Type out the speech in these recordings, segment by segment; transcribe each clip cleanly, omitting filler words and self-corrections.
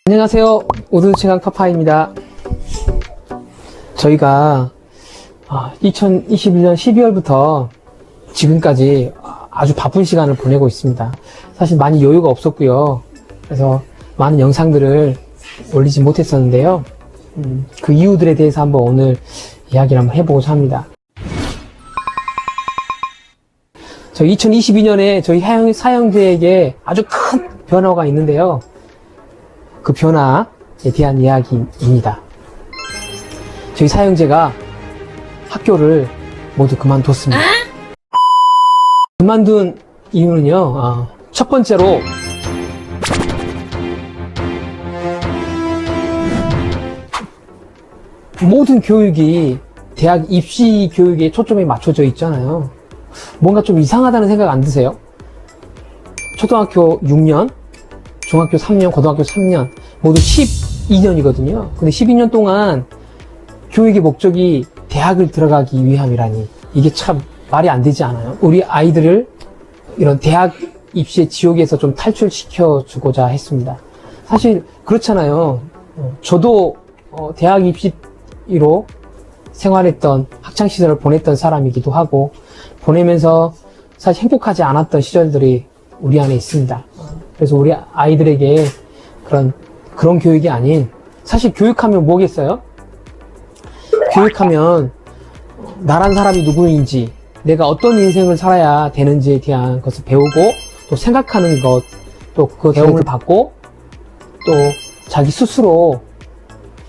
안녕하세요. 우드최강 파파입니다. 저희가 2021년 12월부터 지금까지 아주 바쁜 시간을 보내고 있습니다. 사실 많이 여유가 없었고요. 그래서 많은 영상들을 올리지 못했었는데요. 그 이유들에 대해서 한번 오늘 이야기를 한번 해보고자 합니다. 저 2022년에 저희 사형제에게 아주 큰 변화가 있는데요. 그 변화에 대한 이야기입니다. 저희 사형제가 학교를 모두 그만뒀습니다. 그만둔 이유는요, 첫 번째로 모든 교육이 대학 입시 교육에 초점이 맞춰져 있잖아요. 뭔가 좀 이상하다는 생각 안 드세요? 초등학교 6년, 중학교 3년, 고등학교 3년 모두 12년이거든요. 근데 12년 동안 교육의 목적이 대학을 들어가기 위함이라니 이게 참 말이 안 되지 않아요? 우리 아이들을 이런 대학 입시의 지옥에서 좀 탈출시켜 주고자 했습니다. 사실 그렇잖아요. 저도 대학 입시로 생활했던 학창시절을 보냈던 사람이기도 하고 보내면서 사실 행복하지 않았던 시절들이 우리 안에 있습니다. 그래서 우리 아이들에게 그런 교육이 아닌, 사실 교육하면 뭐겠어요? 교육하면 나란 사람이 누구인지, 내가 어떤 인생을 살아야 되는지에 대한 것을 배우고 또 생각하는 것, 또 그 배움을 받고 또 자기 스스로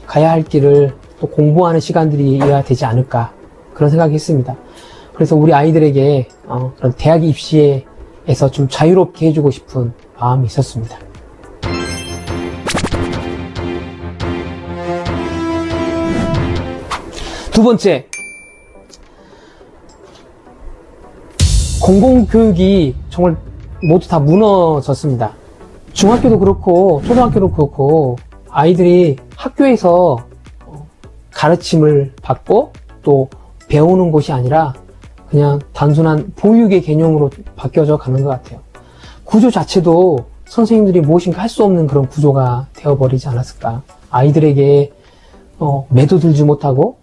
가야 할 길을 또 공부하는 시간들이어야 되지 않을까, 그런 생각이 했습니다. 그래서 우리 아이들에게 그런 대학 입시에서 좀 자유롭게 해주고 싶은 마음이 있었습니다. 두 번째, 공공교육이 정말 모두 다 무너졌습니다. 중학교도 그렇고 초등학교도 그렇고 아이들이 학교에서 가르침을 받고 또 배우는 곳이 아니라 그냥 단순한 보육의 개념으로 바뀌어져 가는 것 같아요. 구조 자체도 선생님들이 무엇인가 할 수 없는 그런 구조가 되어버리지 않았을까. 아이들에게 매도들지 못하고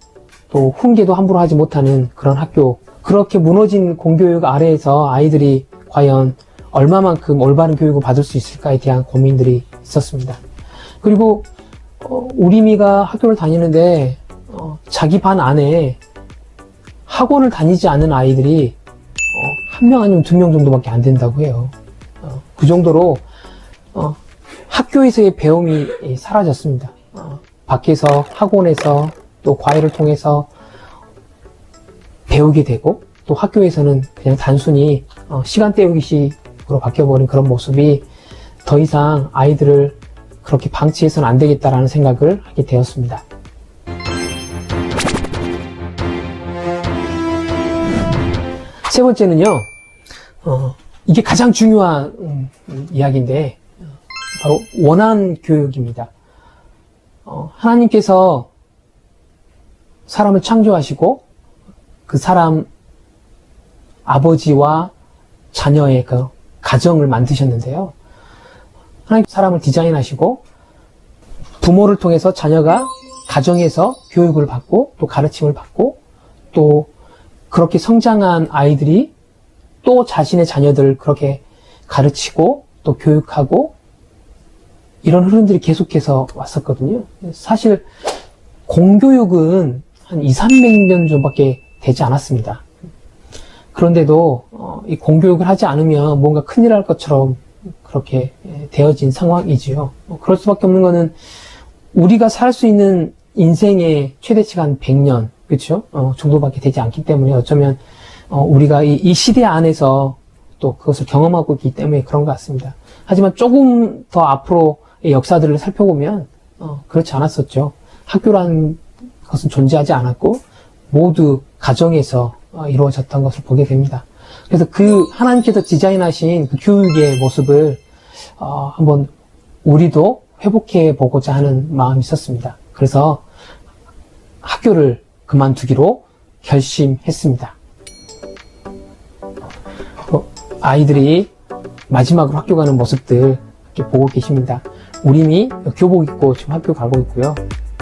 또 훈계도 함부로 하지 못하는 그런 학교, 그렇게 무너진 공교육 아래에서 아이들이 과연 얼마만큼 올바른 교육을 받을 수 있을까에 대한 고민들이 있었습니다. 그리고 우리미가 학교를 다니는데 자기 반 안에 학원을 다니지 않는 아이들이 한 명 아니면 2명 정도밖에 안 된다고 해요. 그 정도로 학교에서의 배움이 사라졌습니다. 밖에서 학원에서 또 과외를 통해서 배우게 되고 또 학교에서는 그냥 단순히 시간 때우기식으로 바뀌어버린 그런 모습이 더 이상 아이들을 그렇게 방치해서는 안 되겠다라는 생각을 하게 되었습니다. 세 번째는요, 이게 가장 중요한 이야기인데 바로 원한 교육입니다. 하나님께서 사람을 창조하시고 그 사람 아버지와 자녀의 그 가정을 만드셨는데요. 하나님 사람을 디자인하시고 부모를 통해서 자녀가 가정에서 교육을 받고 또 가르침을 받고 또 그렇게 성장한 아이들이 또 자신의 자녀들을 그렇게 가르치고 또 교육하고 이런 흐름들이 계속해서 왔었거든요. 사실 공교육은 한 200~300년 전밖에 되지 않았습니다. 그런데도 이 공교육을 하지 않으면 뭔가 큰일 날 것처럼 그렇게 되어진 상황이지요. 그럴 수밖에 없는 거는 우리가 살 수 있는 인생의 최대치가 한 100년, 그렇죠? 정도밖에 되지 않기 때문에 어쩌면 우리가 이 시대 안에서 또 그것을 경험하고 있기 때문에 그런 것 같습니다. 하지만 조금 더 앞으로의 역사들을 살펴보면 그렇지 않았었죠. 학교라는 것은 존재하지 않았고 모두 가정에서 이루어졌던 것을 보게 됩니다. 그래서 그 하나님께서 디자인하신 그 교육의 모습을 한번 우리도 회복해 보고자 하는 마음이 있었습니다. 그래서 학교를 그만두기로 결심했습니다. 아이들이 마지막으로 학교 가는 모습들 이렇게 보고 계십니다. 우림이 교복 입고 지금 학교 가고 있고요.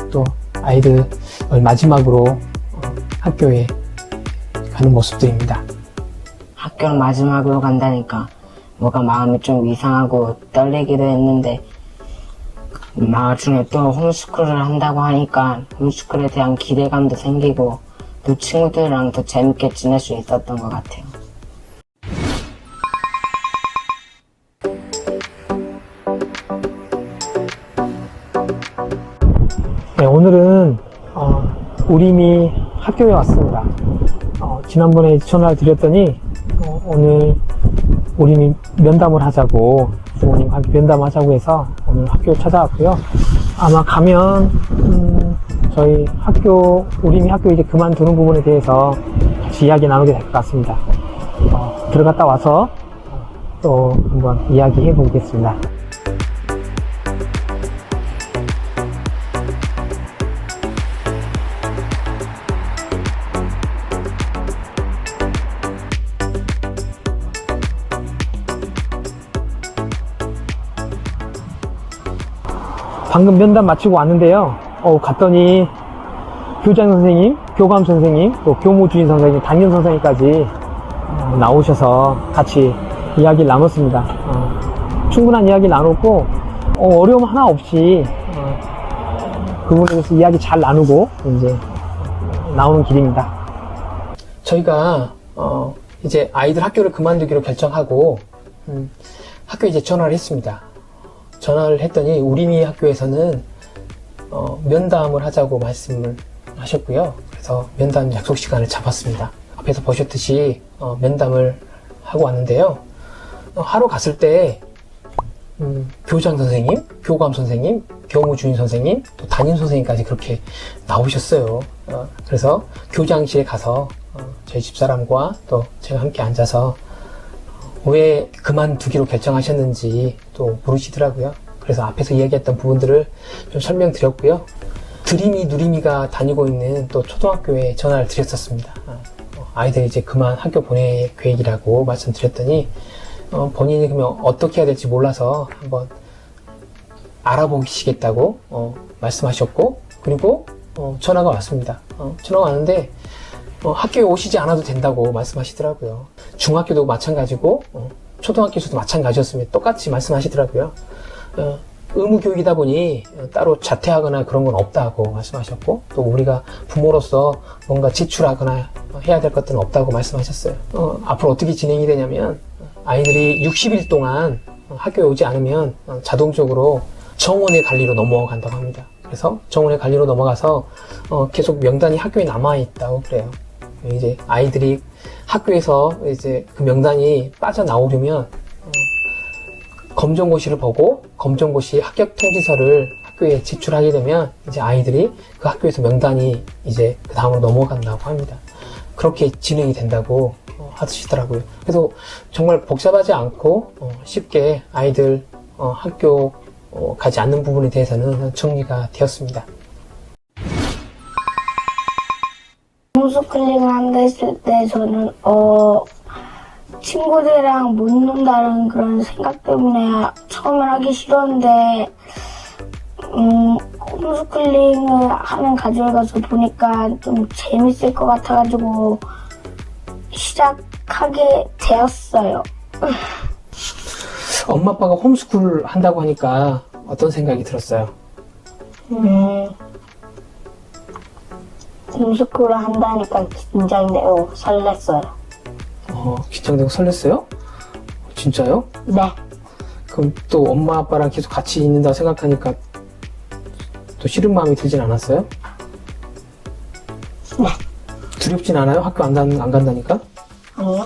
또 아이들 마지막으로 학교에 가는 모습들입니다. 학교를 마지막으로 간다니까 뭐가 마음이 좀 이상하고 떨리기도 했는데 나중에 또 홈스쿨을 한다고 하니까 홈스쿨에 대한 기대감도 생기고 또 친구들이랑 더 재밌게 지낼 수 있었던 것 같아요. 네, 오늘은 우림이 학교에 왔습니다. 지난번에 전화를 드렸더니 오늘 우림이 면담을 하자고, 부모님과 함께 면담하자고 해서 오늘 학교에 찾아왔고요. 아마 가면 저희 학교, 우림이 학교 이제 그만두는 부분에 대해서 같이 이야기 나누게 될 것 같습니다. 들어갔다 와서 또 한번 이야기해 보겠습니다. 방금 면담 마치고 왔는데요. 갔더니 교장 선생님, 교감 선생님, 또 교무 주임 선생님, 담임 선생님까지 나오셔서 같이 이야기를 나눴습니다. 충분한 이야기 나눴고 어려움 하나 없이 그 부분에 대해서 이야기 잘 나누고 이제 나오는 길입니다. 저희가 이제 아이들 학교를 그만두기로 결정하고 학교에 이제 전화를 했습니다. 전화를 했더니 우림이 학교에서는 면담을 하자고 말씀을 하셨고요. 그래서 면담 약속 시간을 잡았습니다. 앞에서 보셨듯이 면담을 하고 왔는데요. 하러 갔을 때 교장 선생님, 교감 선생님, 교무 주임 선생님, 또 담임 선생님까지 그렇게 나오셨어요. 그래서 교장실에 가서 저희 집사람과 또 제가 함께 앉아서 왜 그만두기로 결정하셨는지 또 물으시더라고요. 그래서 앞에서 이야기했던 부분들을 좀 설명드렸고요. 드림이 누림이가 다니고 있는 또 초등학교에 전화를 드렸었습니다. 아이들 이제 그만 학교 보낼 계획이라고 말씀드렸더니 본인이 그러면 어떻게 해야 될지 몰라서 한번 알아보시겠다고 말씀하셨고, 그리고 전화가 왔습니다. 전화가 왔는데 학교에 오시지 않아도 된다고 말씀하시더라고요. 중학교도 마찬가지고 초등학교에서도 마찬가지였으면 똑같이 말씀하시더라고요. 의무교육이다 보니 따로 자퇴하거나 그런 건 없다고 말씀하셨고, 또 우리가 부모로서 뭔가 지출하거나 해야 될 것들은 없다고 말씀하셨어요. 앞으로 어떻게 진행이 되냐면 아이들이 60일 동안 학교에 오지 않으면 자동적으로 정원의 관리로 넘어간다고 합니다. 그래서 정원의 관리로 넘어가서 계속 명단이 학교에 남아있다고 그래요. 이제 아이들이 학교에서 이제 그 명단이 빠져나오려면 검정고시를 보고 검정고시 합격 통지서를 학교에 제출하게 되면 이제 아이들이 그 학교에서 명단이 이제 그 다음으로 넘어간다고 합니다. 그렇게 진행이 된다고 하시더라고요. 그래서 정말 복잡하지 않고 쉽게 아이들 학교 가지 않는 부분에 대해서는 정리가 되었습니다. 홈스쿨링을 한다 했을 때 저는 친구들이랑 못 논다는 그런 생각 때문에 처음엔 하기 싫었는데 홈스쿨링을 하는 가족을 가서 보니까 좀 재밌을 것 같아가지고 시작하게 되었어요. 엄마 아빠가 홈스쿨 한다고 하니까 어떤 생각이 들었어요? 홈스쿨을 한다니까 긴장되고 설렜어요. 긴장되고 설렜어요? 진짜요? 네. 그럼 또 엄마 아빠랑 계속 같이 있는다고 생각하니까 또 싫은 마음이 들진 않았어요? 네. 두렵진 않아요? 학교 안 간다니까? 아니요.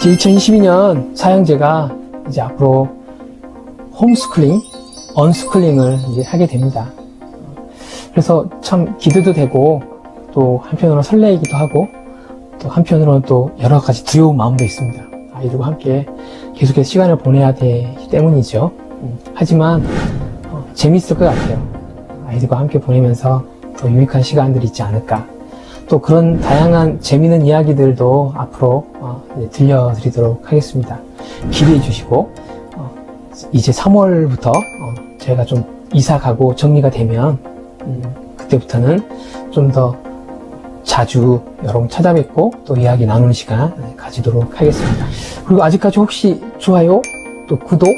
2022년 사형제가 이제 앞으로 홈스쿨링, 언스쿨링을 이제 하게 됩니다. 그래서 참 기대도 되고 또 한편으로는 설레이기도 하고 또 한편으로는 또 여러 가지 두려운 마음도 있습니다. 아이들과 함께 계속해서 시간을 보내야 되기 때문이죠. 하지만 재밌을 것 같아요. 아이들과 함께 보내면서 더 유익한 시간들이 있지 않을까. 또 그런 다양한 재미있는 이야기들도 앞으로 이제 들려드리도록 하겠습니다. 기대해 주시고 이제 3월부터 제가 좀 이사 가고 정리가 되면 그때부터는 좀 더 자주 여러분 찾아뵙고 또 이야기 나누는 시간 가지도록 하겠습니다. 그리고 아직까지 혹시 좋아요 또 구독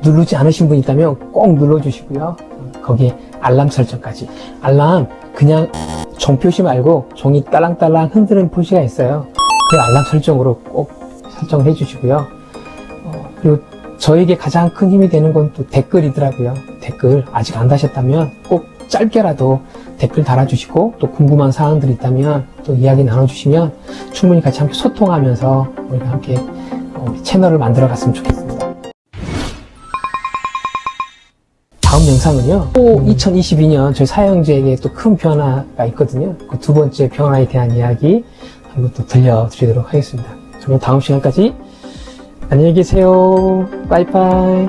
누르지 않으신 분 있다면 꼭 눌러주시고요. 거기에 알람 설정까지. 알람 그냥 종표시 말고 종이 딸랑딸랑 흔드는 표시가 있어요. 그 알람 설정으로 꼭 설정을 해주시고요. 그리고 저에게 가장 큰 힘이 되는 건 또 댓글이더라고요. 댓글 아직 안 다셨다면 꼭 짧게라도 댓글 달아주시고 또 궁금한 사항들이 있다면 또 이야기 나눠주시면 충분히 같이 함께 소통하면서 우리가 함께 우리 채널을 만들어 갔으면 좋겠습니다. 다음 영상은요, 또 2022년 저희 사형제에게 또 큰 변화가 있거든요. 그 두 번째 변화에 대한 이야기 한번 또 들려드리도록 하겠습니다. 그러면 다음 시간까지 안녕히 계세요. 빠이빠이.